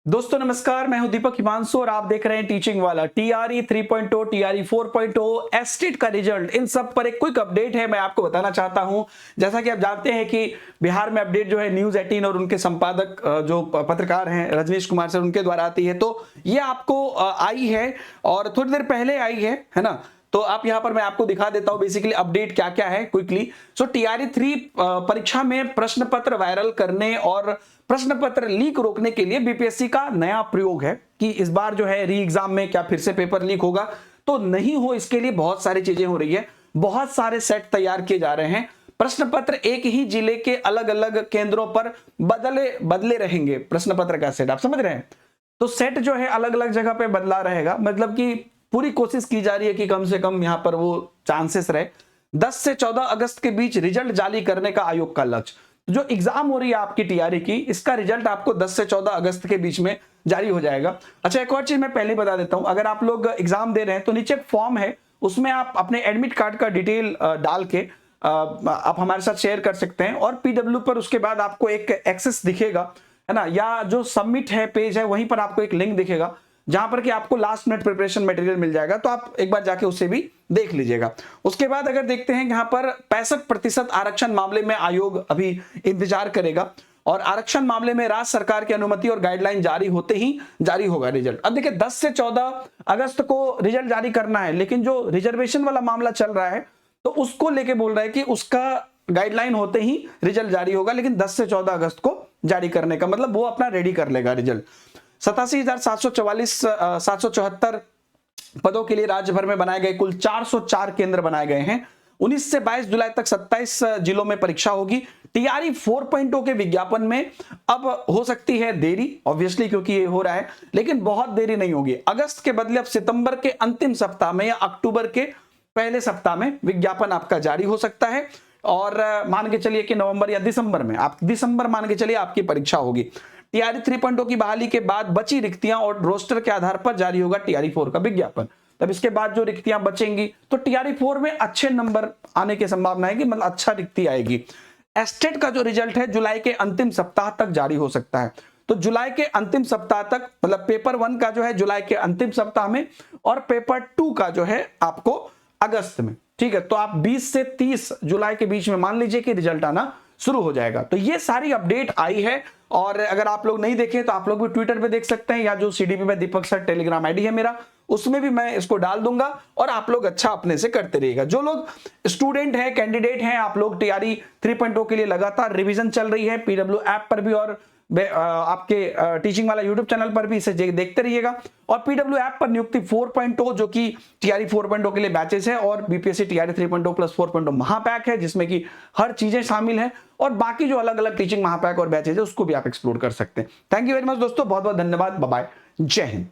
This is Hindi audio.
दोस्तों नमस्कार, मैं हूं दीपक हिमांशु और आप देख रहे हैं टीचिंग वाला। टीआरई 3.0, टीआरई 4.0, एस्टेट का रिजल्ट, इन सब पर एक क्विक अपडेट है। मैं आपको बताना चाहता हूं, जैसा कि आप जानते हैं कि बिहार में अपडेट जो है न्यूज 18 और उनके संपादक जो पत्रकार हैं रजनीश कुमार सर, उनके द्वारा आती है। तो ये आपको आई है और थोड़ी देर पहले आई है ना। तो आप यहां पर मैं आपको दिखा देता हूं बेसिकली अपडेट क्या क्या है क्विकली। सो टीआरई 3 परीक्षा में प्रश्न पत्र वायरल करने और प्रश्न पत्र लीक रोकने के लिए बीपीएससी का नया प्रयोग है कि इस बार जो है री एग्जाम में क्या फिर से पेपर लीक होगा तो नहीं हो, इसके लिए बहुत सारी चीजें हो रही है। बहुत सारे सेट तैयार किए जा रहे हैं। प्रश्न पत्र एक ही जिले के अलग अलग केंद्रों पर बदले रहेंगे। प्रश्न पत्र का सेट आप समझ रहे हैं, तो सेट जो है अलग अलग जगह पे बदला रहेगा। मतलब कि पूरी कोशिश की जा रही है कि कम से कम यहां पर वो चांसेस रहे। 10 से 14 अगस्त के बीच रिजल्ट जारी करने का आयोग का लक्ष्य। जो एग्जाम हो रही है आपकी टीआरई की, इसका रिजल्ट आपको 10 से 14 अगस्त के बीच में जारी हो जाएगा। अच्छा, एक और चीज मैं पहले बता देता हूं, अगर आप लोग एग्जाम दे रहे हैं तो नीचे एक फॉर्म है, उसमें आप अपने एडमिट कार्ड का डिटेल डाल के आप हमारे साथ शेयर कर सकते हैं और पीडब्ल्यू पर उसके बाद आपको एक एक्सेस दिखेगा, है ना, या जो सबमिट है पेज है वहीं पर आपको एक लिंक दिखेगा जहां पर कि आपको लास्ट मिनट प्रिपरेशन मटेरियल मिल जाएगा। तो आप एक बार जाके उसे भी देख लीजिएगा। उसके बाद अगर देखते हैं यहाँ पर 65% आरक्षण मामले में आयोग अभी इंतजार करेगा और आरक्षण मामले में राज्य सरकार की अनुमति और गाइडलाइन जारी होते ही जारी होगा रिजल्ट। अब देखिए 10 से 14 अगस्त को रिजल्ट जारी करना है, लेकिन जो रिजर्वेशन वाला मामला चल रहा है तो उसको लेके बोल रहा है कि उसका गाइडलाइन होते ही रिजल्ट जारी होगा, लेकिन 10 से 14 अगस्त को जारी करने का मतलब वो अपना रेडी कर लेगा रिजल्ट। 87,774 पदों के लिए राज्य भर में बनाए गए कुल 404 केंद्र बनाए गए हैं। 19 से 22 जुलाई तक 27 जिलों में परीक्षा होगी। टीआरई 4.0 के विज्ञापन में अब हो सकती है देरी, ऑब्वियसली क्योंकि ये हो रहा है, लेकिन बहुत देरी नहीं होगी। अगस्त के बदले अब सितंबर के अंतिम सप्ताह में या अक्टूबर के पहले सप्ताह में विज्ञापन आपका जारी हो सकता है और मान के चलिए कि नवंबर या दिसंबर में, आप दिसंबर मान के चलिए आपकी परीक्षा होगी। टीआरई 3.0 की बहाली के बाद बची रिक्तियां और रोस्टर के आधार पर जारी होगा टीआरई 4 का विज्ञापन। तब इसके बाद जो रिक्तियां बचेंगी तो टीआरई 4 में अच्छे नंबर आने की संभावना है कि मतलब अच्छा रिक्ति आएगी। एस्टेट का जो रिजल्ट है जुलाई के अंतिम सप्ताह तक जारी हो सकता है। तो जुलाई के अंतिम सप्ताह तक मतलब पेपर 1 का जो है जुलाई के अंतिम सप्ताह में और पेपर 2 का जो है आपको अगस्त में। ठीक है, तो आप 20 से 30 जुलाई के बीच में मान लीजिए कि रिजल्ट आना शुरू हो जाएगा। तो ये सारी अपडेट आई है और अगर आप लोग नहीं देखें तो आप लोग भी ट्विटर पे देख सकते हैं या जो सीडीपी में दीपक सर टेलीग्राम आईडी है मेरा, उसमें भी मैं इसको डाल दूंगा और आप लोग अच्छा अपने से करते रहिएगा। जो लोग स्टूडेंट हैं, कैंडिडेट हैं, आप लोग टीआरई 3.0 के लिए लगातार रिवीजन चल रही है पीडब्ल्यू ऐप पर भी और आपके टीचिंग वाला यूट्यूब चैनल पर भी इसे देखते रहिएगा। और पीडब्ल्यू ऐप पर नियुक्ति 4.0 जो कि टीआरई 4.0 के लिए बैचेस है और बीपीएससी टीआरई 3.0 प्लस 4.0 महापैक है जिसमें कि हर चीजें शामिल है और बाकी जो अलग अलग टीचिंग महापैक और बैचेस है उसको भी आप एक्सप्लोर कर सकते हैं। थैंक यू वेरी मच दोस्तों, बहुत बहुत धन्यवाद, बाय बाय, जय हिंद।